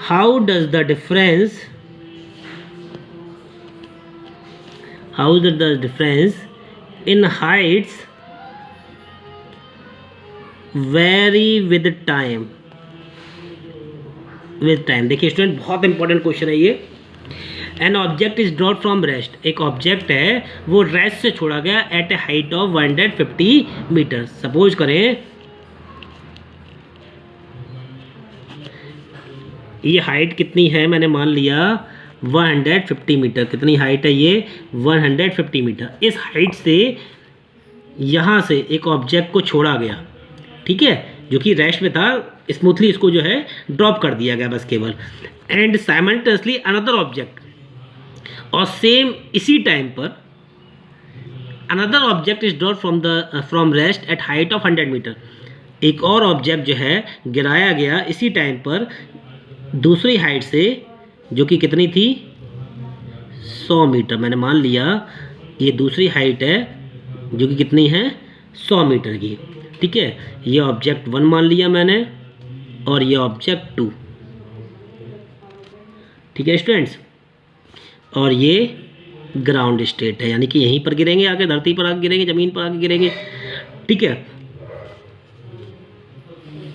how does the difference in heights vary with time। देखिए student, बहुत important question है ये। An object is dropped from rest, एक object है वो rest से छोड़ा गया at a height of 150 metre. Suppose करें ये हाइट कितनी है, मैंने मान लिया 150 मीटर। कितनी हाइट है ये 150 मीटर। इस हाइट से यहाँ से एक ऑब्जेक्ट को छोड़ा गया, ठीक है, जो कि रेस्ट में था, स्मूथली इसको जो है ड्रॉप कर दिया गया बस केवल। एंड साइमल्टेनियसली अनदर ऑब्जेक्ट, और सेम इसी टाइम पर another object is drop from rest at height of 100 metre. एक और ऑब्जेक्ट जो है गिराया गया इसी टाइम पर दूसरी हाइट से, जो कि कितनी थी 100 मीटर, मैंने मान लिया ये दूसरी हाइट है जो कि कितनी है 100 मीटर की। ठीक है, ये ऑब्जेक्ट 1 मान लिया मैंने और ये ऑब्जेक्ट 2। ठीक है स्टूडेंट्स, और ये ग्राउंड स्टेट है, यानी कि यहीं पर गिरेंगे, आके धरती पर आके गिरेंगे, ज़मीन पर आके गिरेंगे। ठीक है,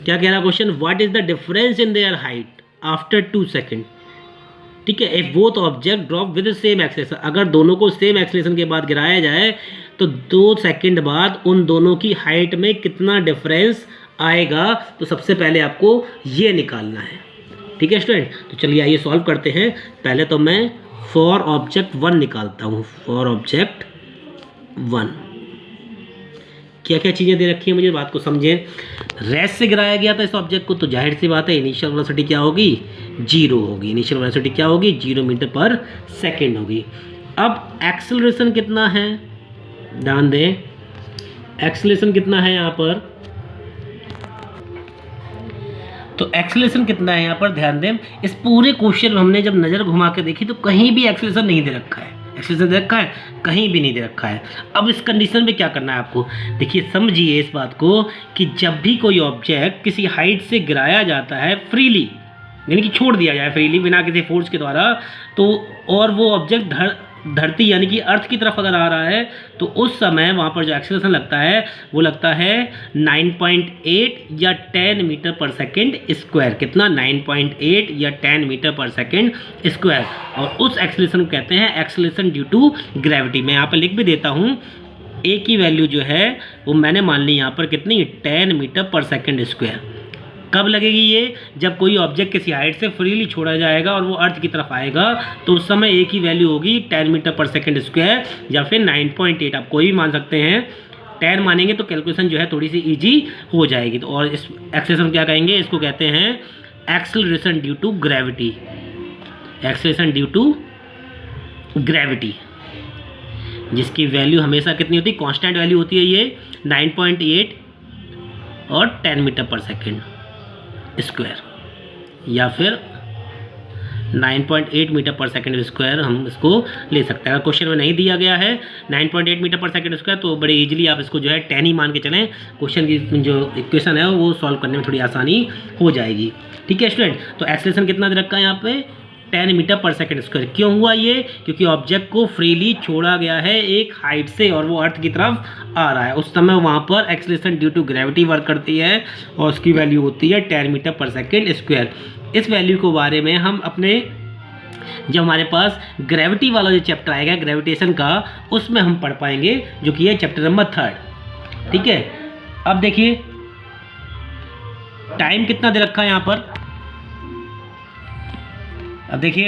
क्या कह रहा question, what is the difference in their height after 2 second. ठीक है, if both object drop with same acceleration, अगर दोनों को सेम एक्सेलेरेशन के बाद गिराया जाए तो 2 सेकेंड बाद उन दोनों की हाइट में कितना डिफरेंस आएगा। तो सबसे पहले आपको ये निकालना है। ठीक है स्टूडेंट, तो चलिए आइए सॉल्व करते हैं। पहले तो मैं फॉर ऑब्जेक्ट 1 निकालता हूँ। फॉर ऑब्जेक्ट 1 क्या क्या चीज़ें दे रखी हैं, मुझे बात को समझें। रेस्ट से गिराया गया था इस ऑब्जेक्ट को, तो जाहिर सी बात है इनिशियल वेलोसिटी क्या होगी 0 होगी। इनिशियल वेलोसिटी क्या होगी 0 मीटर पर सेकेंड होगी। अब एक्सेलरेशन कितना है, ध्यान दें, एक्सेलरेशन कितना है यहाँ पर, तो एक्सेलरेशन कितना है यहाँ पर ध्यान दें। इस पूरे क्वेश्चन में हमने जब नज़र घुमा के देखी तो कहीं भी एक्सेलरेशन नहीं दे रखा है। एक्सेलरेशन दे रखा है, कहीं भी नहीं दे रखा है। अब इस कंडीशन में क्या करना है आपको, देखिए समझिए इस बात को कि जब भी कोई ऑब्जेक्ट किसी हाइट से गिराया जाता है फ्रीली, यानी कि छोड़ दिया जाए फ्रीली बिना किसी फोर्स के द्वारा, तो और वो ऑब्जेक्ट धरती यानी कि अर्थ की तरफ अगर आ रहा है तो उस समय वहाँ पर जो एक्सेलरेशन लगता है वो लगता है 9.8 या 10 मीटर पर सेकेंड स्क्वायर। कितना 9.8 या 10 मीटर पर सेकेंड स्क्वायर। और उस एक्सेलरेशन को कहते हैं एक्सेलरेशन ड्यू टू ग्रेविटी। मैं यहाँ पर लिख भी देता हूँ, ए की वैल्यू जो है वो मैंने मान ली यहाँ पर कितनी 10 मीटर पर सेकेंड स्क्वायर। कब लगेगी ये, जब कोई ऑब्जेक्ट किसी हाइट से फ्रीली छोड़ा जाएगा और वो अर्थ की तरफ आएगा तो उस समय एक ही वैल्यू होगी 10 मीटर पर सेकेंड स्क्वायर या फिर 9.8, आप कोई भी मान सकते हैं। 10 मानेंगे तो कैलकुलेशन जो है थोड़ी सी इजी हो जाएगी। तो और इस एक्सेलरेशन क्या कहेंगे, इसको कहते हैं acceleration due to gravity. Acceleration due to gravity, जिसकी वैल्यू हमेशा कितनी होती है, कांस्टेंट वैल्यू होती है ये 9.8 और 10 मीटर पर सेकेंड स्क्वायर या फिर 9.8 मीटर पर सेकेंड स्क्वायर हम इसको ले सकते हैं। अगर क्वेश्चन में नहीं दिया गया है 9.8 मीटर पर सेकेंड स्क्वायर तो बड़े इजीली आप इसको जो है 10 ही मान के चलें, क्वेश्चन की जो इक्वेशन है वो सॉल्व करने में थोड़ी आसानी हो जाएगी। ठीक है स्टूडेंट, तो एक्सेलरेशन कितना दे रखा है यहाँ पे 10 मीटर पर सेकेंड स्क्वायर। क्यों हुआ ये, क्योंकि ऑब्जेक्ट को फ्रीली छोड़ा गया है एक हाइट से और वो अर्थ की तरफ आ रहा है। उस समय वहाँ पर acceleration due to gravity work करती है और उसकी वैल्यू होती है 10 मीटर पर सेकेंड स्क्वायर। इस वैल्यू के बारे में हम अपने जब हमारे पास ग्रेविटी वाला जो चैप्टर आएगा ग्रेविटेशन का, उसमें हम पढ़ पाएंगे, जो कि है चैप्टर नंबर 3। ठीक है, अब देखिए टाइम कितना दे रखा है यहाँ पर। अब देखिए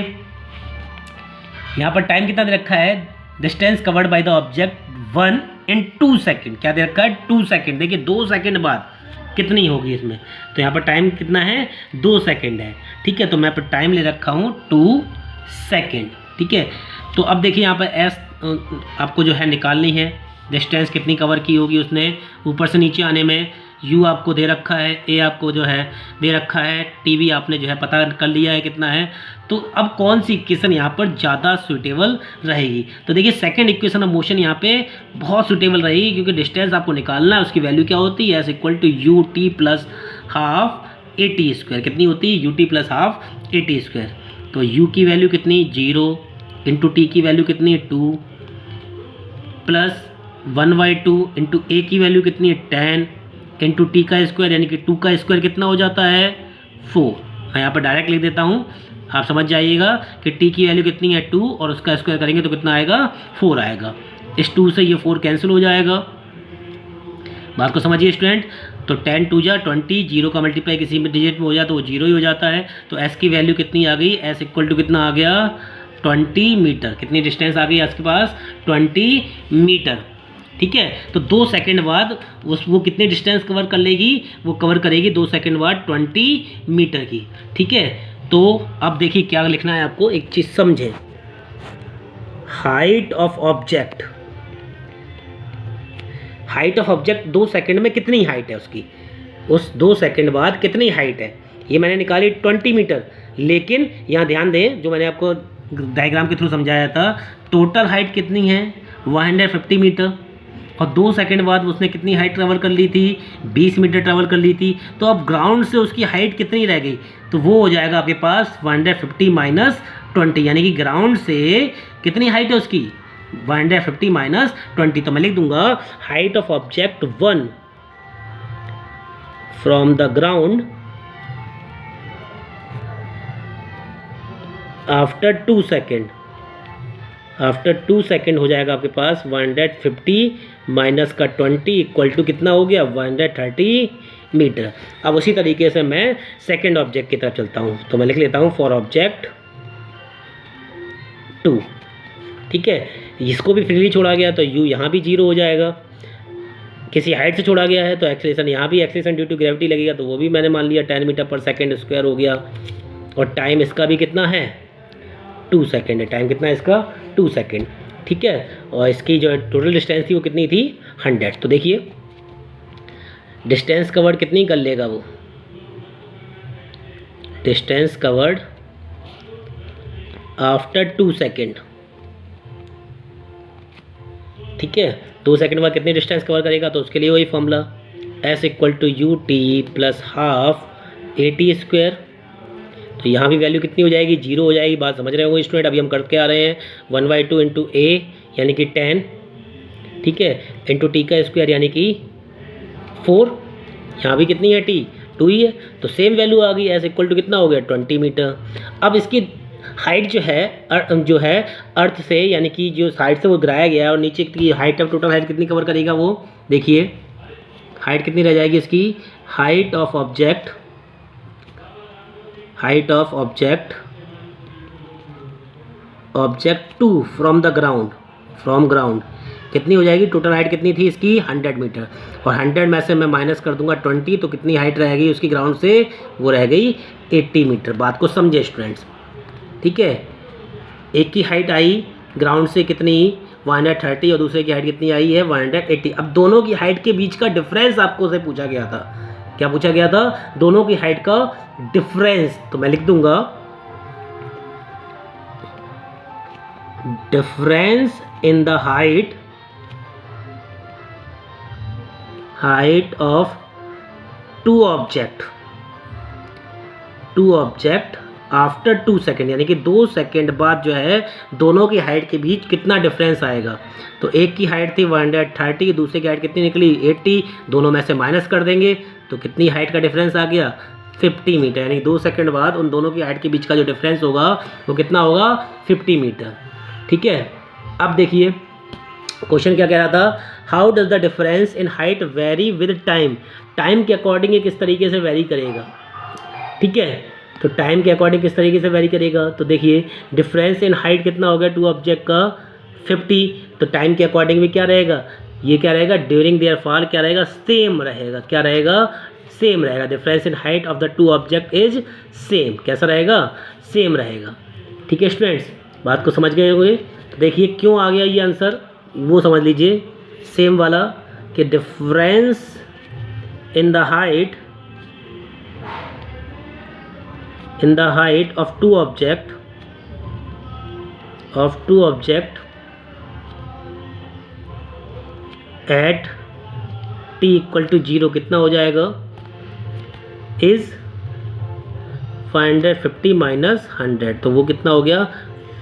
यहाँ पर टाइम कितना दे रखा है, distance covered by the object 1 in 2 second. क्या दे रखा है 2 सेकेंड। देखिए 2 सेकेंड बाद कितनी होगी इसमें, तो यहाँ पर टाइम कितना है 2 सेकेंड है। ठीक है, तो मैं पर टाइम ले रखा हूँ 2 सेकेंड। ठीक है, तो अब देखिए यहाँ पर एस आपको जो है निकालनी है, डिस्टेंस कितनी कवर की होगी उसने ऊपर से नीचे आने में। यू आपको दे रखा है, ए आपको जो है दे रखा है, टी वी आपने जो है पता कर लिया है कितना है। तो अब कौन सी इक्वेशन यहाँ पर ज़्यादा सूटेबल रहेगी, तो देखिए सेकंड इक्वेशन ऑफ मोशन यहाँ पे बहुत सूटेबल रहेगी, क्योंकि डिस्टेंस आपको निकालना है, उसकी वैल्यू क्या होती है S equal to U T plus half A T square. कितनी होती है U T plus half A T square. तो यू की वैल्यू कितनी 0 इंटू टी की वैल्यू कितनी 2 प्लस 1/2 इंटू ए की वैल्यू कितनी है 10 इंटू टी का स्क्वायर, यानी कि 2 का स्क्वायर कितना हो जाता है 4। मैं यहाँ पर डायरेक्ट लिख देता हूँ, आप समझ जाइएगा कि टी की वैल्यू कितनी है 2 और उसका स्क्वायर करेंगे तो कितना आएगा 4 आएगा। इस 2 से ये 4 कैंसिल हो जाएगा। बात को समझिए स्टूडेंट, तो 10 2 जा 20, 0 का मल्टीप्लाई किसी में डिजिट में हो जाए तो वो 0 ही हो जाता है। तो एस की वैल्यू कितनी आ गई, एस इक्वल टू कितना आ गया 20 मीटर। कितनी डिस्टेंस आ गई आपके पास 20 मीटर। ठीक है, तो 2 सेकंड बाद वो कितनी डिस्टेंस कवर कर लेगी, वो कवर करेगी 2 सेकंड बाद 20 मीटर की। ठीक है, तो अब देखिए क्या लिखना है आपको, एक चीज़ समझें, height of object. Height of object 2 second में कितनी हाइट है उसकी, उस 2 सेकंड बाद कितनी हाइट है, ये मैंने निकाली 20 मीटर। लेकिन यहाँ ध्यान दें, जो मैंने आपको डायग्राम के थ्रू समझाया था, टोटल हाइट कितनी है 150 मीटर, और 2 सेकंड बाद उसने कितनी हाइट ट्रेवल कर ली थी 20 मीटर ट्रेवल कर ली थी। तो अब ग्राउंड से उसकी हाइट कितनी रह गई, तो वो हो जाएगा आपके पास 150 माइनस 20, यानी कि ग्राउंड से कितनी हाइट है उसकी 150 माइनस 20। तो मैं लिख दूंगा height of object 1 from the ground after 2 second, after 2 second हो जाएगा आपके पास 150 माइनस का 20 इक्वल टू कितना हो गया 130 मीटर। अब उसी तरीके से मैं सेकेंड ऑब्जेक्ट की तरफ चलता हूँ, तो मैं लिख लेता हूँ फॉर ऑब्जेक्ट 2। ठीक है, इसको भी फ्रीली छोड़ा गया तो u यहाँ भी 0 हो जाएगा, किसी हाइट से छोड़ा गया है तो एक्सेलरेशन यहाँ भी एक्सेलरेशन ड्यू टू ग्रेविटी लगेगा, तो वो भी मैंने मान लिया 10 मीटर पर सेकेंड स्क्वायर हो गया। और टाइम इसका भी कितना है 2 सेकेंड है, टाइम कितना है इसका 2 सेकेंड। ठीक है, और इसकी जो टोटल डिस्टेंस थी वो कितनी थी 100। तो देखिए डिस्टेंस कवर्ड कितनी कर लेगा वो, डिस्टेंस कवर्ड आफ्टर 2 सेकेंड। ठीक है, 2 सेकेंड बाद कितनी डिस्टेंस कवर करेगा, तो उसके लिए वही formula S equal to U T plus half AT square. तो यहाँ भी वैल्यू कितनी हो जाएगी 0 हो जाएगी। बात समझ रहे हो स्टूडेंट, अभी हम करके आ रहे हैं 1/2 इंटू A यानी कि 10, ठीक है, इंटू टी का स्क्वायर यानी कि 4। यहाँ भी कितनी है t 2 ही है, तो सेम वैल्यू आ गई। S इक्वल टू कितना हो गया 20 मीटर। अब इसकी हाइट जो है अर्थ से, यानी कि जो साइड से वो गिराया गया है और नीचे की हाइट ऑफ टोटल हाइट कितनी कवर करेगा वो, देखिए हाइट कितनी रह जाएगी इसकी, height of object 2 from ground कितनी हो जाएगी, टोटल हाइट कितनी थी इसकी 100 मीटर, और 100 में से मैं माइनस कर दूंगा 20, तो कितनी हाइट रह गई उसकी ग्राउंड से, वो रह गई 80 मीटर। बात को समझे स्टूडेंट्स, ठीक है, एक की हाइट आई ग्राउंड से कितनी 130 और दूसरे की हाइट कितनी आई है 180। अब दोनों की हाइट के बीच का डिफरेंस आपको से पूछा गया था, क्या पूछा गया था, दोनों की हाइट का डिफरेंस। तो मैं लिख दूंगा difference in the height of two object after 2 second, यानी कि 2 सेकेंड बाद जो है दोनों की हाइट के बीच कितना डिफरेंस आएगा। तो एक की हाइट थी 130, दूसरे की हाइट कितनी निकली 80, दोनों में से माइनस कर देंगे तो कितनी हाइट का डिफरेंस आ गया 50 मीटर, यानी 2 सेकेंड बाद उन दोनों की हाइट के बीच का जो डिफरेंस होगा वो कितना होगा 50 मीटर। ठीक है, अब देखिए क्वेश्चन क्या कह रहा था, how does the difference in height very with time, time के अकॉर्डिंग ये किस तरीके से वेरी करेगा। ठीक है, तो टाइम के अकॉर्डिंग किस तरीके से वेरी करेगा, तो देखिए डिफरेंस इन हाइट कितना हो गया टू ऑब्जेक्ट का 50, तो टाइम के अकॉर्डिंग भी क्या रहेगा, ये क्या रहेगा ड्यूरिंग देयर फॉल क्या रहेगा सेम रहेगा, क्या रहेगा सेम रहेगा। Difference in height of the two object is same, कैसा रहेगा सेम रहेगा। ठीक है स्टूडेंट्स, बात को समझ गए होंगे। तो देखिए क्यों आ गया ये आंसर वो समझ लीजिए, सेम वाला कि difference in the height of two object at t equal to 0 कितना हो जाएगा इज 550 माइनस 100, तो वो कितना हो गया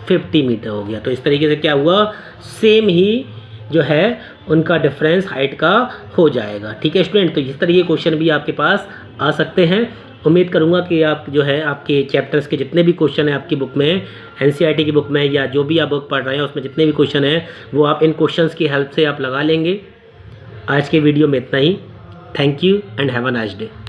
50 मीटर हो गया। तो इस तरीके से क्या हुआ, सेम ही जो है उनका डिफरेंस हाइट का हो जाएगा। ठीक है स्टूडेंट, तो इस तरीके क्वेश्चन भी आपके पास आ सकते हैं। उम्मीद करूंगा कि आप जो है आपके चैप्टर्स के जितने भी क्वेश्चन हैं आपकी बुक में, NCERT की बुक में या जो भी आप बुक पढ़ रहे हैं उसमें जितने भी क्वेश्चन हैं वो आप इन क्वेश्चंस की हेल्प से आप लगा लेंगे। आज के वीडियो में इतना ही। Thank you and have a nice day.